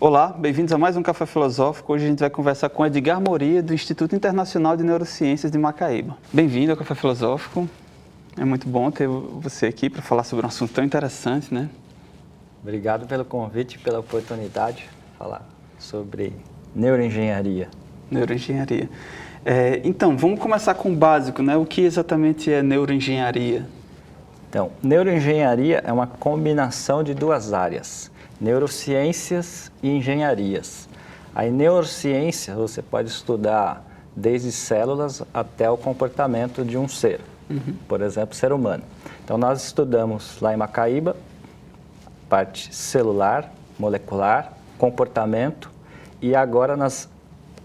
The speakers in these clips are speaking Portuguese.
Olá, bem-vindos a mais um Café Filosófico. Hoje a gente vai conversar com Edgar Moria, do Instituto Internacional de Neurociências de Macaíba. Bem-vindo ao Café Filosófico. É muito bom ter você aqui para falar sobre um assunto tão interessante, né? Obrigado pelo convite e pela oportunidade de falar sobre neuroengenharia. Neuroengenharia. Então, vamos começar com o básico, né? O que exatamente é neuroengenharia? Então, neuroengenharia é uma combinação de duas áreas, neurociências e engenharias. Aí, neurociência, você pode estudar desde células até o comportamento de um ser, por exemplo, ser humano. Então, nós estudamos lá em Macaíba, parte celular, molecular, comportamento, e agora nós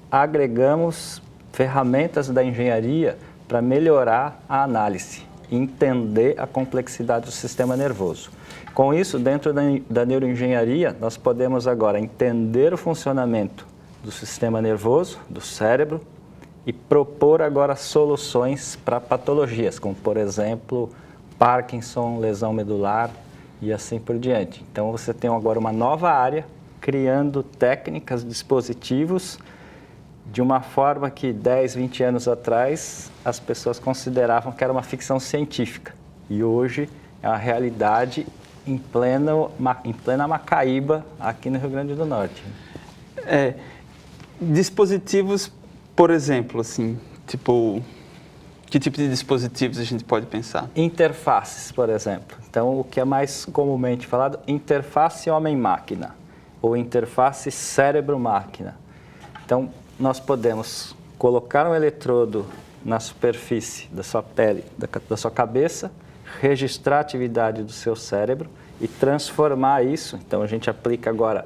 agregamos ferramentas da engenharia para melhorar a análise, entender a complexidade do sistema nervoso. Com isso, dentro da neuroengenharia, nós podemos agora entender o funcionamento do sistema nervoso, do cérebro, e propor agora soluções para patologias, como, por exemplo, Parkinson, lesão medular e assim por diante. Então, você tem agora uma nova área, criando técnicas, dispositivos, de uma forma que 10, 20 anos atrás as pessoas consideravam que era uma ficção científica. E hoje é uma realidade em plena Macaíba, aqui no Rio Grande do Norte. Dispositivos, por exemplo, assim, tipo, que tipo de dispositivos a gente pode pensar? Interfaces, por exemplo. Então, o que é mais comumente falado, interface homem-máquina, ou interface cérebro-máquina. Então, nós podemos colocar um eletrodo na superfície da sua pele, da sua cabeça, registrar a atividade do seu cérebro e transformar isso. Então, a gente aplica agora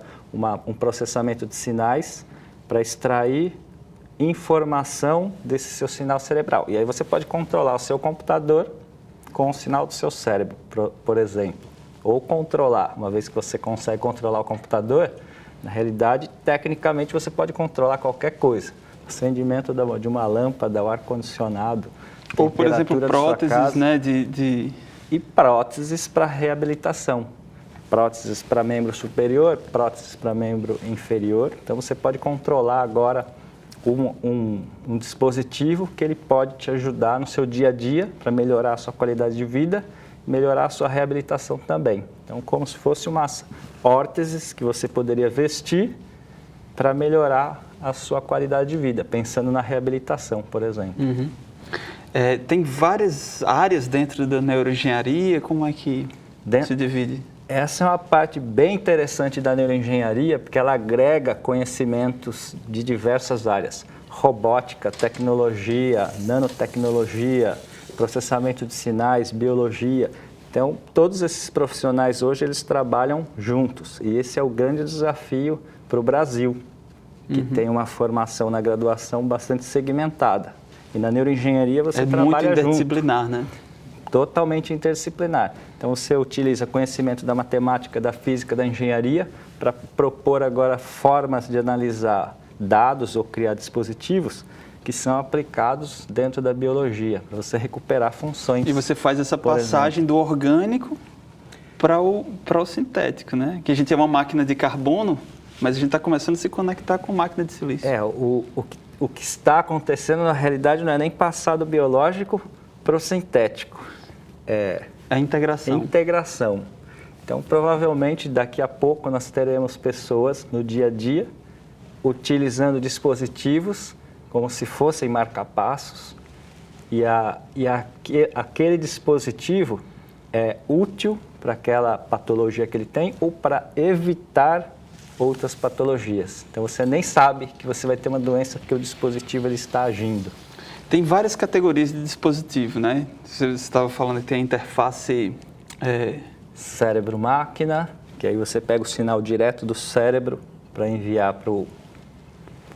um processamento de sinais para extrair informação desse seu sinal cerebral. E aí você pode controlar o seu computador com o sinal do seu cérebro, por exemplo. Ou controlar, uma vez que você consegue controlar o computador, na realidade, tecnicamente, você pode controlar qualquer coisa. O acendimento de uma lâmpada, o ar-condicionado, ou, por exemplo, próteses, né? E próteses para reabilitação. Próteses para membro superior, próteses para membro inferior. Então, você pode controlar agora um dispositivo que ele pode te ajudar no seu dia a dia para melhorar a sua qualidade de vida, melhorar a sua reabilitação também. Então, como se fosse umas órteses que você poderia vestir para melhorar a sua qualidade de vida, pensando na reabilitação, por exemplo. Tem várias áreas dentro da neuroengenharia, como é que se divide? Essa é uma parte bem interessante da neuroengenharia, porque ela agrega conhecimentos de diversas áreas. Robótica, tecnologia, nanotecnologia, processamento de sinais, biologia. Então, todos esses profissionais hoje, eles trabalham juntos. E esse é o grande desafio para o Brasil, que tem uma formação na graduação bastante segmentada. E na neuroengenharia você trabalha muito interdisciplinar, junto. né? Totalmente interdisciplinar. Então, você utiliza conhecimento da matemática, da física, da engenharia para propor agora formas de analisar dados ou criar dispositivos que são aplicados dentro da biologia, para você recuperar funções. E você faz essa passagem do orgânico para o sintético, né? Que a gente é uma máquina de carbono, mas a gente está começando a se conectar com máquina de silício. O que está acontecendo na realidade não é nem passar do biológico para o sintético. É a integração. Integração. Então, provavelmente, daqui a pouco nós teremos pessoas no dia a dia utilizando dispositivos como se fossem marca-passos e aquele dispositivo é útil para aquela patologia que ele tem ou para evitar outras patologias. Então, você nem sabe que você vai ter uma doença porque o dispositivo ele está agindo. Tem várias categorias de dispositivo, né? Você estava falando que tem a interface... Cérebro-máquina, que aí você pega o sinal direto do cérebro para enviar para o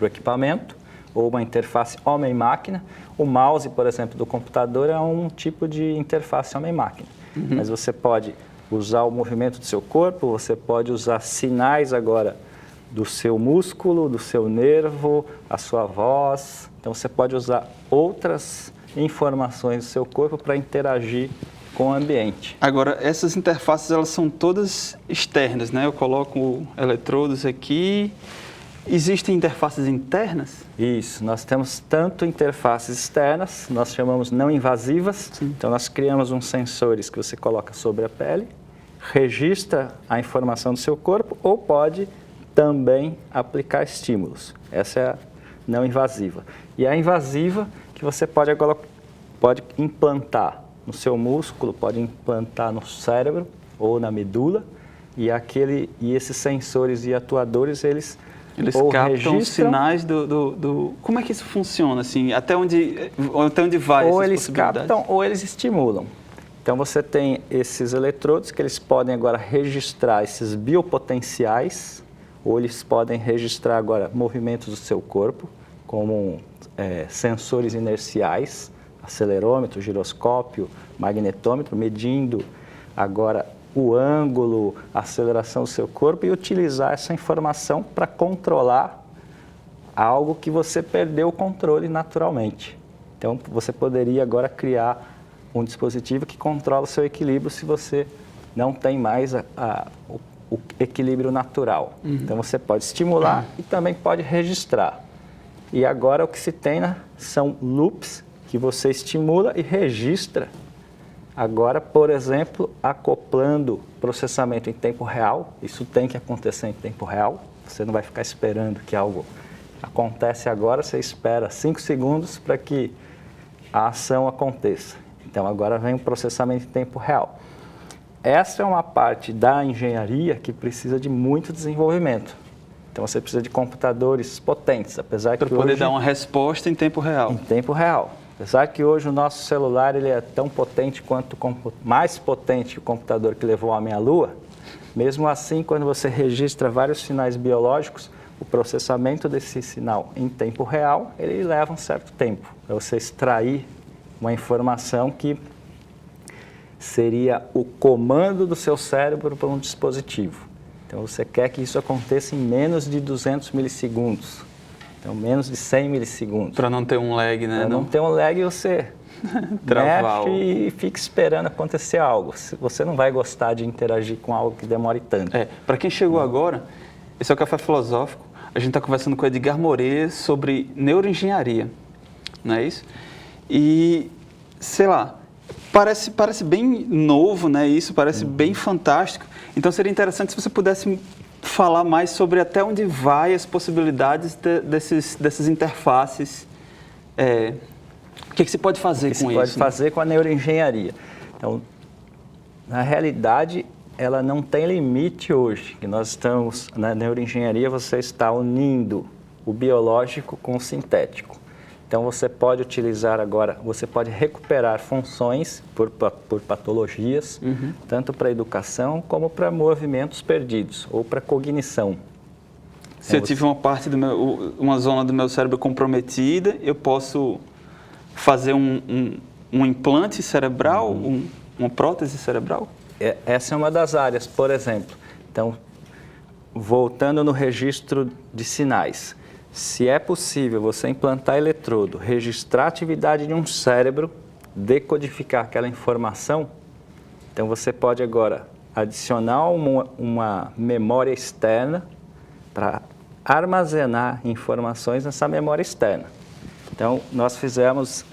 equipamento, ou uma interface homem-máquina. O mouse, por exemplo, do computador é um tipo de interface homem-máquina. Mas você pode usar o movimento do seu corpo, você pode usar sinais agora do seu músculo, do seu nervo, a sua voz. Então, você pode usar outras informações do seu corpo para interagir com o ambiente. Agora, essas interfaces, elas são todas externas, né? Eu coloco eletrodos aqui. Existem interfaces internas? Isso, nós temos tanto interfaces externas, nós chamamos não invasivas. Sim. Então, nós criamos uns sensores que você coloca sobre a pele, registra a informação do seu corpo ou pode também aplicar estímulos. Essa é a não invasiva. E a invasiva, que você pode implantar no seu músculo, pode implantar no cérebro ou na medula, e esses sensores e atuadores, eles captam os sinais do... Como é que isso funciona? Assim, até onde vai essas possibilidades? Ou eles captam ou eles estimulam. Então, você tem esses eletrodos que eles podem agora registrar esses biopotenciais, ou eles podem registrar agora movimentos do seu corpo, como sensores inerciais, acelerômetro, giroscópio, magnetômetro, medindo agora o ângulo, a aceleração do seu corpo e utilizar essa informação para controlar algo que você perdeu o controle naturalmente. Então, você poderia agora criar um dispositivo que controla o seu equilíbrio se você não tem mais o equilíbrio natural. Uhum. Então, você pode estimular e também pode registrar. E agora o que se tem são loops que você estimula e registra. Agora, por exemplo, acoplando processamento em tempo real. Isso tem que acontecer em tempo real. Você não vai ficar esperando que algo acontece agora. Você espera 5 segundos para que a ação aconteça. Então, agora vem o processamento em tempo real. Essa é uma parte da engenharia que precisa de muito desenvolvimento. Então, você precisa de computadores potentes, apesar que para poder dar uma resposta em tempo real. Em tempo real. Apesar que hoje o nosso celular ele é tão potente quanto mais potente que o computador que levou o homem à Lua, mesmo assim, quando você registra vários sinais biológicos, o processamento desse sinal em tempo real, ele leva um certo tempo para você extrair uma informação que seria o comando do seu cérebro para um dispositivo. Então, você quer que isso aconteça em menos de 200 milissegundos. Então, menos de 100 milissegundos. Para não ter um lag, né? Para não ter um lag, você mexe e fica esperando acontecer algo. Você não vai gostar de interagir com algo que demore tanto. Para quem chegou agora, esse é o Café Filosófico. A gente está conversando com o Edgar Moret sobre neuroengenharia, não é isso? E, sei lá, parece bem novo, né? Isso parece bem fantástico. Então, seria interessante se você pudesse falar mais sobre até onde vai as possibilidades dessas interfaces. O que se pode fazer com isso? O que se pode fazer com a neuroengenharia? Então, na realidade, ela não tem limite hoje. Que nós estamos, na neuroengenharia, você está unindo o biológico com o sintético. Então, você pode utilizar agora, você pode recuperar funções por patologias, tanto para educação como para movimentos perdidos ou para cognição. Se eu tive uma zona do meu cérebro comprometida, eu posso fazer um implante cerebral, uma prótese cerebral? Essa é uma das áreas, por exemplo. Então, voltando no registro de sinais. Se é possível você implantar eletrodo, registrar a atividade de um cérebro, decodificar aquela informação, então você pode agora adicionar uma memória externa para armazenar informações nessa memória externa. Então, nós fizemos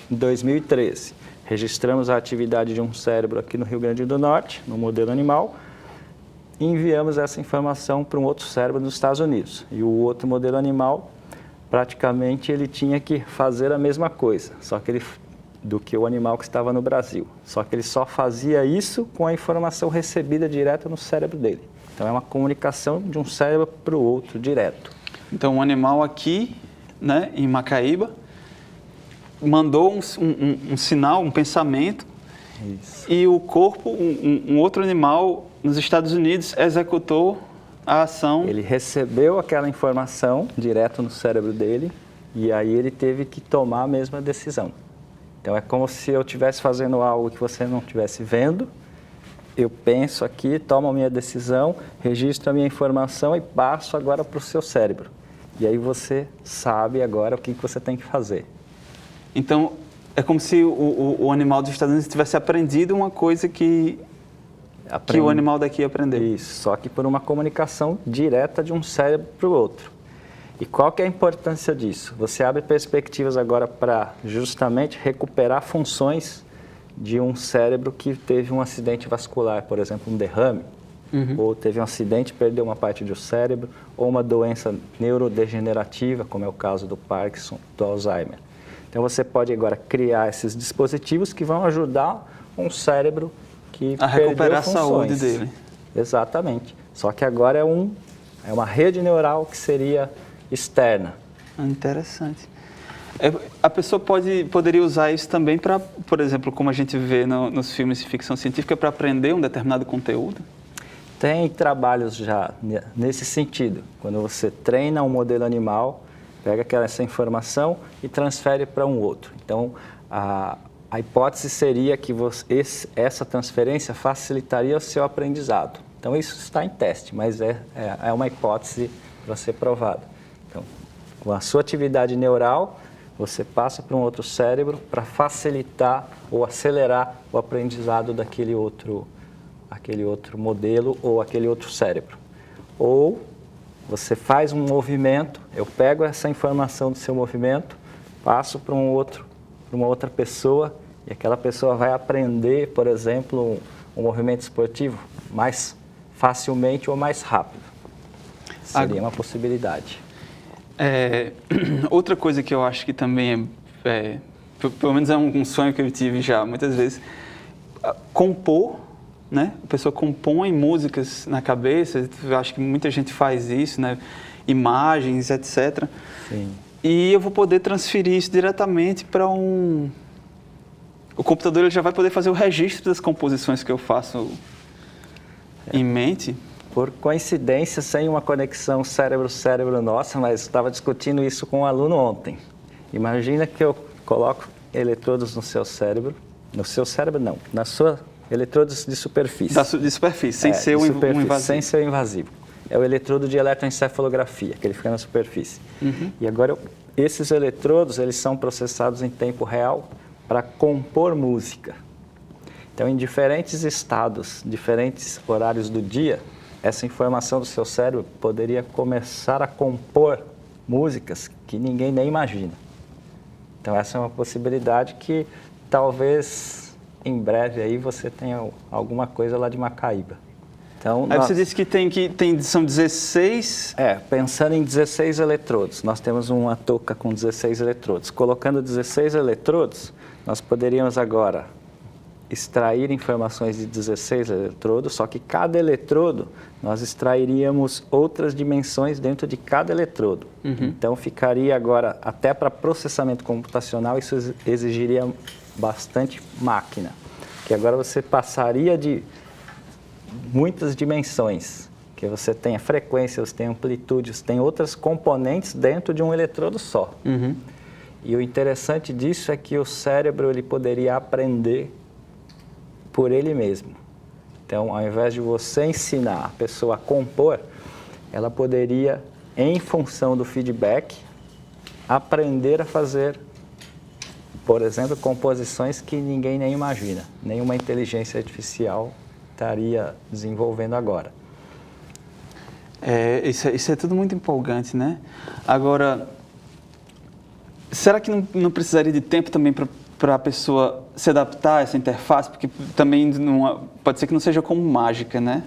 em 2013, registramos a atividade de um cérebro aqui no Rio Grande do Norte, no modelo animal, e enviamos essa informação para um outro cérebro nos Estados Unidos. E o outro modelo animal, praticamente, ele tinha que fazer a mesma coisa, do que o animal que estava no Brasil. Só que ele só fazia isso com a informação recebida direto no cérebro dele. Então, é uma comunicação de um cérebro para o outro, direto. Então, um animal aqui, né, em Macaíba, mandou um sinal, um pensamento, isso. E o corpo, um outro animal nos Estados Unidos, executou a ação. Ele recebeu aquela informação direto no cérebro dele e aí ele teve que tomar a mesma decisão. Então, é como se eu estivesse fazendo algo que você não estivesse vendo, eu penso aqui, tomo a minha decisão, registro a minha informação e passo agora para o seu cérebro. E aí você sabe agora o que você tem que fazer. Então, É como se o animal dos Estados Unidos tivesse aprendido uma coisa que o animal daqui aprendeu. Isso, só que por uma comunicação direta de um cérebro para o outro. E qual que é a importância disso? Você abre perspectivas agora para justamente recuperar funções de um cérebro que teve um acidente vascular, por exemplo, um derrame, ou teve um acidente e perdeu uma parte do cérebro, ou uma doença neurodegenerativa, como é o caso do Parkinson, do Alzheimer. Então você pode agora criar esses dispositivos que vão ajudar um cérebro que a recuperar a funções. saúde dele. Exatamente. Só que agora é uma rede neural que seria externa. Interessante. A pessoa poderia usar isso também para, por exemplo, como a gente vê nos filmes de ficção científica, para aprender um determinado conteúdo? Tem trabalhos já nesse sentido. Quando você treina um modelo animal, pega essa informação e transfere para um outro. Então, a hipótese seria que essa transferência facilitaria o seu aprendizado. Então, isso está em teste, mas é uma hipótese para ser provada. Então, com a sua atividade neural, você passa para um outro cérebro para facilitar ou acelerar o aprendizado daquele outro modelo ou aquele outro cérebro. Ou você faz um movimento, eu pego essa informação do seu movimento, passo para uma outra pessoa e aquela pessoa vai aprender, por exemplo, um movimento esportivo mais facilmente ou mais rápido. Seria uma possibilidade. Outra coisa que eu acho que também pelo menos é um sonho que eu tive já muitas vezes, compor, né? A pessoa compõe músicas na cabeça, eu acho que muita gente faz isso, né? Imagens, etc. Sim. E eu vou poder transferir isso diretamente para o computador, ele já vai poder fazer o registro das composições que eu faço em mente. Por coincidência, sem uma conexão cérebro-cérebro nossa, mas estava discutindo isso com um aluno ontem. Imagina que eu coloco eletrodos no seu cérebro não, eletrodos de superfície. De superfície, sem ser um invasivo. Sem ser invasivo. É o eletrodo de eletroencefalografia, que ele fica na superfície. E agora, esses eletrodos, eles são processados em tempo real para compor música. Então, em diferentes estados, diferentes horários do dia, essa informação do seu cérebro poderia começar a compor músicas que ninguém nem imagina. Então, essa é uma possibilidade que talvez em breve aí você tenha alguma coisa lá de Macaíba. Então, aí você disse que são 16... pensando em 16 eletrodos. Nós temos uma touca com 16 eletrodos. Colocando 16 eletrodos, nós poderíamos agora extrair informações de 16 eletrodos, só que cada eletrodo nós extrairíamos outras dimensões dentro de cada eletrodo. Então ficaria agora, até para processamento computacional, isso exigiria bastante máquina, que agora você passaria de muitas dimensões, que você tem a frequência, você tem amplitude, você tem outras componentes dentro de um eletrodo só. E o interessante disso é que o cérebro ele poderia aprender por ele mesmo. Então, ao invés de você ensinar a pessoa a compor, ela poderia, em função do feedback, aprender a fazer, por exemplo, composições que ninguém nem imagina, nenhuma inteligência artificial estaria desenvolvendo agora. Isso é tudo muito empolgante, né? Agora, será que não precisaria de tempo também para a pessoa se adaptar a essa interface? Porque também pode ser que não seja como mágica, né?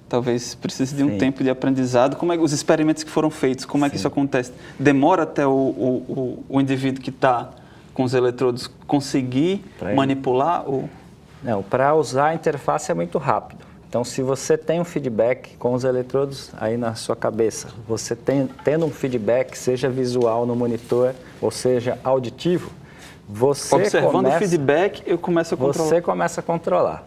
Talvez precise de um tempo de aprendizado. Como é que os experimentos que foram feitos, como é que isso acontece? Demora até o indivíduo que está com os eletrodos conseguir manipular? Não, para usar a interface é muito rápido. Então, se você tem um feedback com os eletrodos aí na sua cabeça, você tendo um feedback, seja visual no monitor, ou seja auditivo, observando o feedback, eu começo a controlar. Você começa a controlar.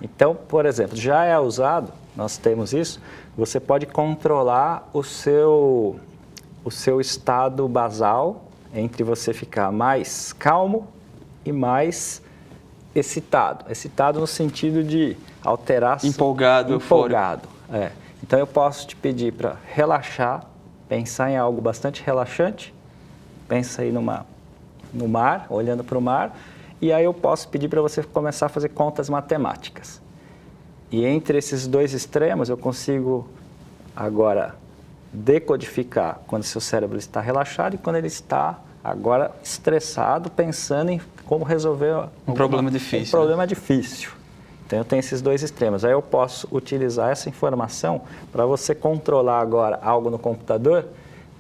Então, por exemplo, já é usado, nós temos isso, você pode controlar o seu estado basal entre você ficar mais calmo e mais excitado. Excitado no sentido de alterar... Empolgado. Então, eu posso te pedir para relaxar, pensar em algo bastante relaxante. Pensa aí numa no mar, olhando para o mar, e aí eu posso pedir para você começar a fazer contas matemáticas. E entre esses dois extremos eu consigo agora decodificar quando seu cérebro está relaxado e quando ele está agora estressado, pensando em como resolver um problema difícil. Um problema difícil. Então eu tenho esses dois extremos. Aí eu posso utilizar essa informação para você controlar agora algo no computador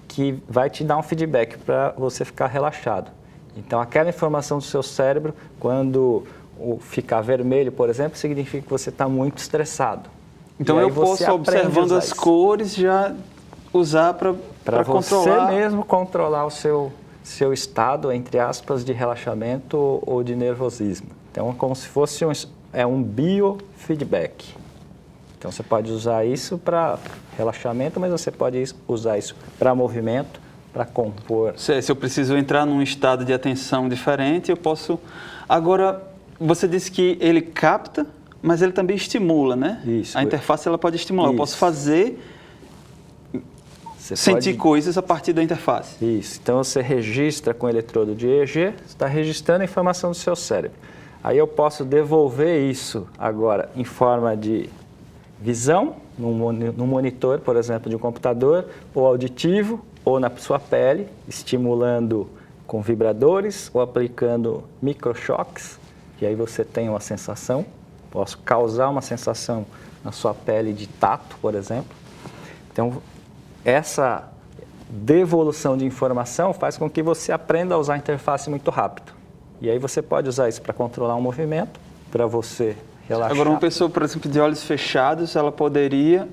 que vai te dar um feedback para você ficar relaxado. Então aquela informação do seu cérebro, quando ficar vermelho, por exemplo, significa que você está muito estressado. Então eu posso, observando as cores, já usar para controlar... você mesmo controlar o seu estado, entre aspas, de relaxamento ou de nervosismo. Então é como se fosse um biofeedback. Então você pode usar isso para relaxamento, mas você pode usar isso para movimento, para compor. Se eu preciso entrar num estado de atenção diferente, eu posso... Agora, você disse que ele capta, mas ele também estimula, né? Isso. A interface ela pode estimular. Isso. Eu posso fazer... sentir coisas a partir da interface. Isso. Então você registra com o eletrodo de EEG, você está registrando a informação do seu cérebro. Aí eu posso devolver isso agora em forma de visão, no monitor, por exemplo, de um computador, ou auditivo, ou na sua pele, estimulando com vibradores ou aplicando microchoques, e aí você tem uma sensação. Posso causar uma sensação na sua pele de tato, por exemplo. Então, essa devolução de informação faz com que você aprenda a usar a interface muito rápido. E aí você pode usar isso para controlar um movimento, para você relaxar. Agora, uma pessoa, por exemplo, de olhos fechados, eu poderia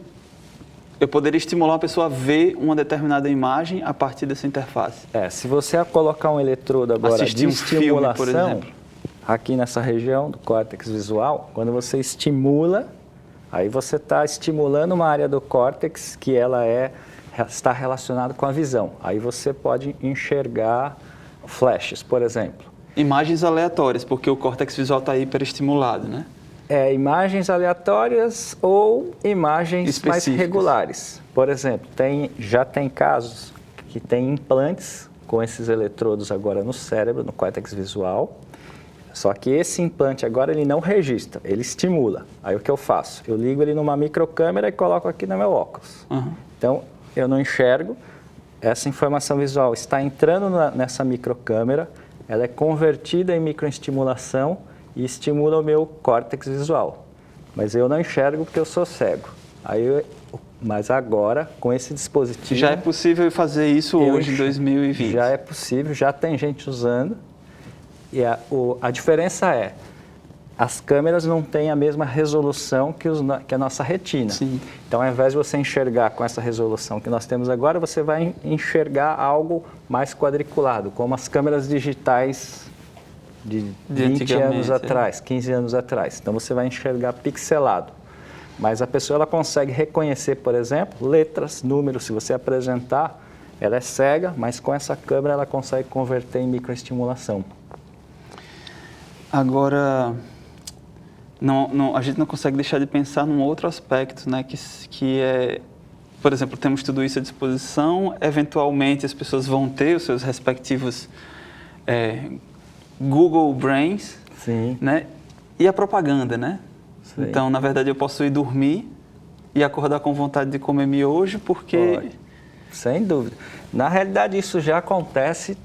estimular uma pessoa a ver uma determinada imagem a partir dessa interface. Se você colocar um eletrodo agora de estimulação, por exemplo, aqui nessa região do córtex visual, quando você estimula, aí você está estimulando uma área do córtex que está relacionada com a visão. Aí você pode enxergar flashes, por exemplo. Imagens aleatórias, porque o córtex visual está hiperestimulado, né? Imagens aleatórias ou imagens mais regulares. Por exemplo, já tem casos que tem implantes com esses eletrodos agora no cérebro, no córtex visual. Só que esse implante agora ele não registra, ele estimula. Aí o que eu faço? Eu ligo ele numa microcâmera e coloco aqui no meu óculos. Uhum. Então, eu não enxergo, essa informação visual está entrando nessa microcâmera, ela é convertida em microestimulação e estimula o meu córtex visual. Mas eu não enxergo porque eu sou cego. Mas agora, com esse dispositivo... Já é possível fazer isso hoje, em 2020? Já é possível, já tem gente usando. E a diferença é, as câmeras não têm a mesma resolução que a nossa retina. Sim. Então, ao invés de você enxergar com essa resolução que nós temos agora, você vai enxergar algo mais quadriculado, como as câmeras digitais de 20 anos atrás, 15 anos atrás. Então, você vai enxergar pixelado. Mas a pessoa ela consegue reconhecer, por exemplo, letras, números. Se você apresentar, ela é cega, mas com essa câmera ela consegue converter em microestimulação. Agora, a gente não consegue deixar de pensar num outro aspecto, né, que é, por exemplo, temos tudo isso à disposição, eventualmente as pessoas vão ter os seus respectivos Google Brains, Sim. Né, e a propaganda, né? Sim. Então, na verdade, eu posso ir dormir e acordar com vontade de comer miojo, porque... Pode. Sem dúvida. Na realidade, isso já acontece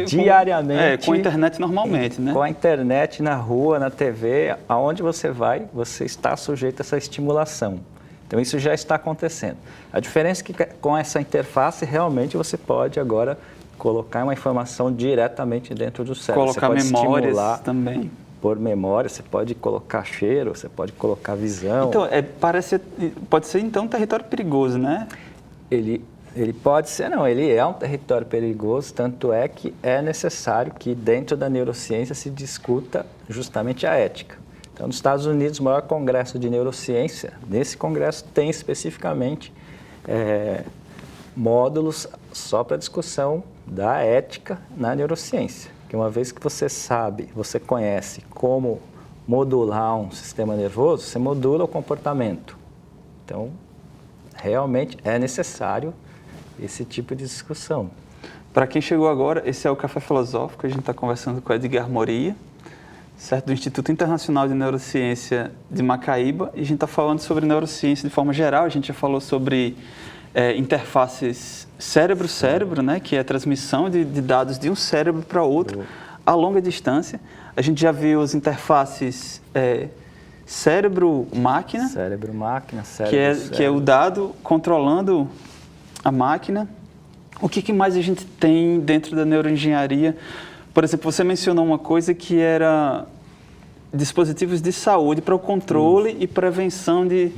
diariamente. Com a internet normalmente, né? Com a internet, na rua, na TV, aonde você vai, você está sujeito a essa estimulação. Então, isso já está acontecendo. A diferença é que com essa interface, realmente, você pode agora colocar uma informação diretamente dentro do cérebro. Colocar você pode memórias também. Por memória, você pode colocar cheiro, você pode colocar visão. Então, pode ser, então, um território perigoso, né? Ele pode ser, não, ele é um território perigoso, tanto é que é necessário que dentro da neurociência se discuta justamente a ética. Então, nos Estados Unidos, o maior congresso de neurociência, nesse congresso tem especificamente módulos só para discussão da ética na neurociência. Que uma vez que você sabe, você conhece como modular um sistema nervoso, você modula o comportamento. Então, realmente é necessário esse tipo de discussão. Para quem chegou agora, esse é o Café Filosófico, a gente está conversando com Edgar Moria, certo? Do Instituto Internacional de Neurociência de Macaíba, e a gente está falando sobre neurociência de forma geral. A gente já falou sobre interfaces cérebro-cérebro, né? Que é a transmissão de dados de um cérebro para outro a longa distância. A gente já viu as interfaces cérebro-máquina, cérebro-máquina, que é o dado controlando a máquina. O que mais a gente tem dentro da neuroengenharia? Por exemplo, você mencionou uma coisa que era dispositivos de saúde para o controle e prevenção de...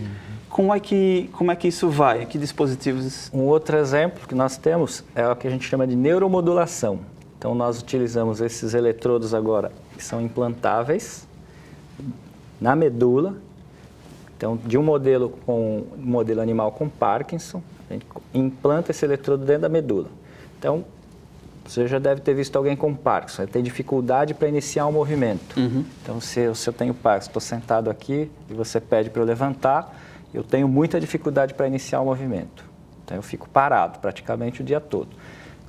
Como é que isso vai? Que dispositivos? Um outro exemplo que nós temos é o que a gente chama de neuromodulação. Então, nós utilizamos esses eletrodos agora, que são implantáveis na medula. Então, de um modelo animal com Parkinson, a gente implanta esse eletrodo dentro da medula. Então, você já deve ter visto alguém com Parkinson, ele tem dificuldade para iniciar um movimento. Então, se eu tenho Parkinson, estou sentado aqui e você pede para eu levantar, eu tenho muita dificuldade para iniciar o movimento. Então, eu fico parado praticamente o dia todo.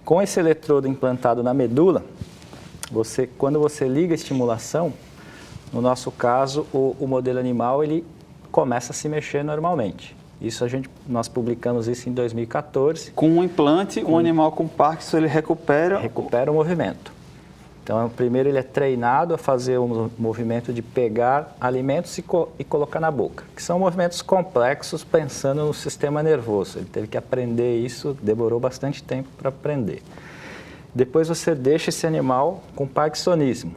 Com esse eletrodo implantado na medula, quando você liga a estimulação, no nosso caso, o modelo animal ele começa a se mexer normalmente. Nós publicamos isso em 2014. Com um implante, um animal com Parkinson, ele recupera o movimento. Então, primeiro ele é treinado a fazer o movimento de pegar alimentos e colocar na boca, que são movimentos complexos pensando no sistema nervoso. Ele teve que aprender isso, demorou bastante tempo para aprender. Depois você deixa esse animal com parkinsonismo.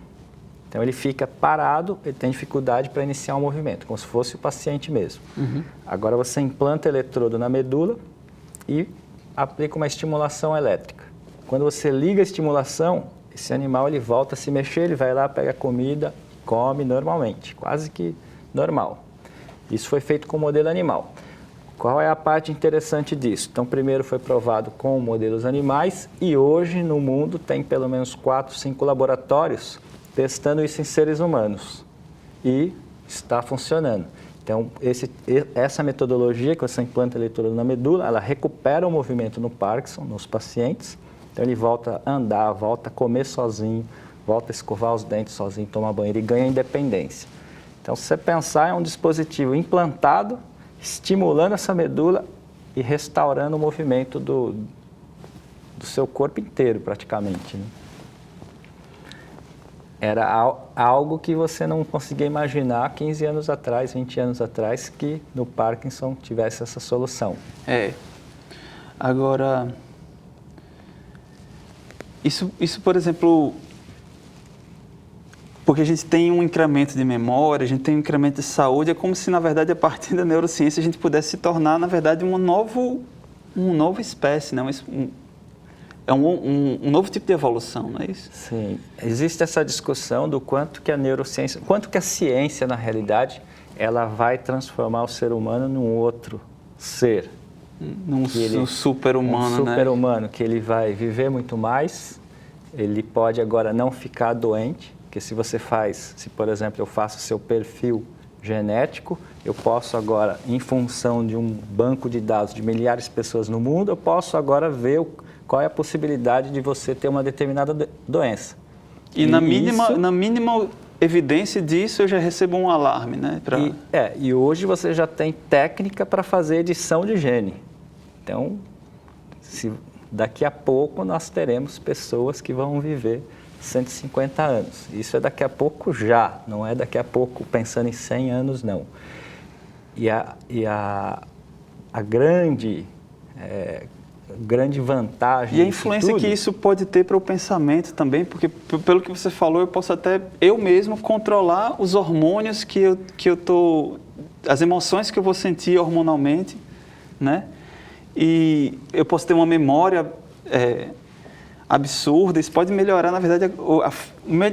Então, ele fica parado, ele tem dificuldade para iniciar um movimento, como se fosse o paciente mesmo. Agora, você implanta eletrodo na medula e aplica uma estimulação elétrica. Quando você liga a estimulação, esse animal ele volta a se mexer, ele vai lá, pega a comida, come normalmente, quase que normal. Isso foi feito com o modelo animal. Qual é a parte interessante disso? Então, primeiro foi provado com modelos animais e hoje no mundo tem pelo menos 4, 5 laboratórios testando isso em seres humanos e está funcionando. Então, essa metodologia que você implanta eletrodo na medula, ela recupera o movimento no Parkinson, nos pacientes. Então, ele volta a andar, volta a comer sozinho, volta a escovar os dentes sozinho, tomar banho, ele ganha independência. Então, se você pensar, é um dispositivo implantado, estimulando essa medula e restaurando o movimento do seu corpo inteiro, praticamente, né? Era algo que você não conseguia imaginar 15 anos atrás, 20 anos atrás, que no Parkinson tivesse essa solução. Agora, isso, por exemplo, porque a gente tem um incremento de memória, a gente tem um incremento de saúde, é como se, na verdade, a partir da neurociência, a gente pudesse se tornar, na verdade, uma nova espécie, né? Um novo tipo de evolução, não é isso? Sim. Existe essa discussão do quanto que a neurociência, quanto que a ciência, na realidade, ela vai transformar o ser humano num outro ser. Um super-humano, né? Um super-humano, que ele vai viver muito mais, ele pode agora não ficar doente, porque se, por exemplo, eu faço seu perfil genético, eu posso agora, em função de um banco de dados de milhares de pessoas no mundo, eu posso agora ver qual é a possibilidade de você ter uma determinada doença. E na mínima evidência disso, eu já recebo um alarme, né? E hoje você já tem técnica para fazer edição de gene. Então, daqui a pouco nós teremos pessoas que vão viver 150 anos. Isso é daqui a pouco já, não é daqui a pouco pensando em 100 anos, não. E a grande vantagem... E a influência que isso pode ter para o pensamento também, porque pelo que você falou, eu posso até eu mesmo controlar os hormônios que eu tô, as emoções que eu vou sentir hormonalmente, né? E eu posso ter uma memória absurda, isso pode melhorar, na verdade,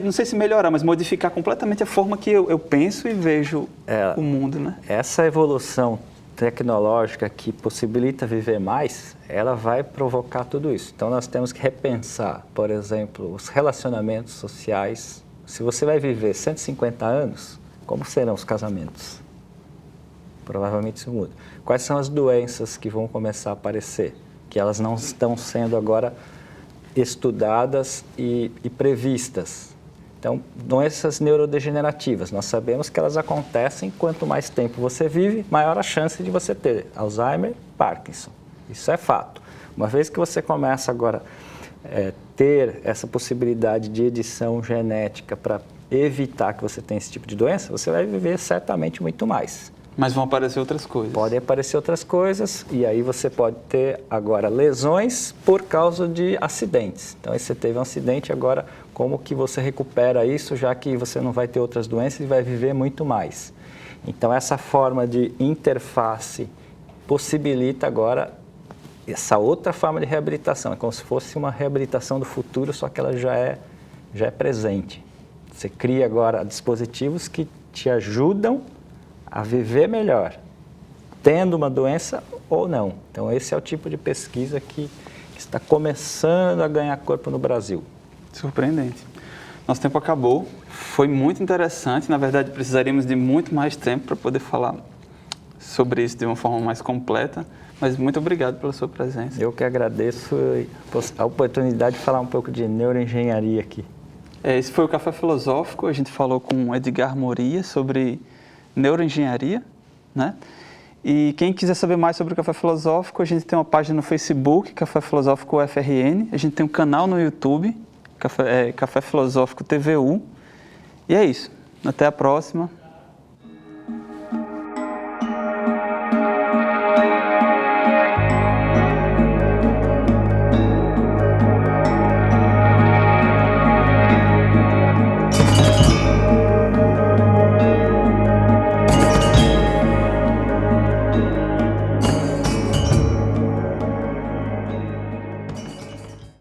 não sei se melhorar, mas modificar completamente a forma que eu penso e vejo o mundo, né? Essa evolução tecnológica que possibilita viver mais, ela vai provocar tudo isso. Então, nós temos que repensar, por exemplo, os relacionamentos sociais. Se você vai viver 150 anos, como serão os casamentos? Provavelmente isso muda. Quais são as doenças que vão começar a aparecer? Que elas não estão sendo agora estudadas e previstas. Então, doenças neurodegenerativas, nós sabemos que elas acontecem quanto mais tempo você vive, maior a chance de você ter Alzheimer, Parkinson. Isso é fato. Uma vez que você começa agora a ter essa possibilidade de edição genética para evitar que você tenha esse tipo de doença, você vai viver certamente muito mais. Mas vão aparecer outras coisas. Podem aparecer outras coisas e aí você pode ter agora lesões por causa de acidentes. Então, aí você teve um acidente, agora como que você recupera isso, já que você não vai ter outras doenças e vai viver muito mais. Então, essa forma de interface possibilita agora essa outra forma de reabilitação. É como se fosse uma reabilitação do futuro, só que ela já é presente. Você cria agora dispositivos que te ajudam a viver melhor, tendo uma doença ou não. Então, esse é o tipo de pesquisa que está começando a ganhar corpo no Brasil. Surpreendente. Nosso tempo acabou, foi muito interessante, na verdade precisaríamos de muito mais tempo para poder falar sobre isso de uma forma mais completa, mas muito obrigado pela sua presença. Eu que agradeço a oportunidade de falar um pouco de neuroengenharia aqui. Esse foi o Café Filosófico, a gente falou com Edgar Moria sobre neuroengenharia, né? E quem quiser saber mais sobre o Café Filosófico, a gente tem uma página no Facebook, Café Filosófico UFRN, a gente tem um canal no YouTube, Café Filosófico TVU, e é isso. Até a próxima.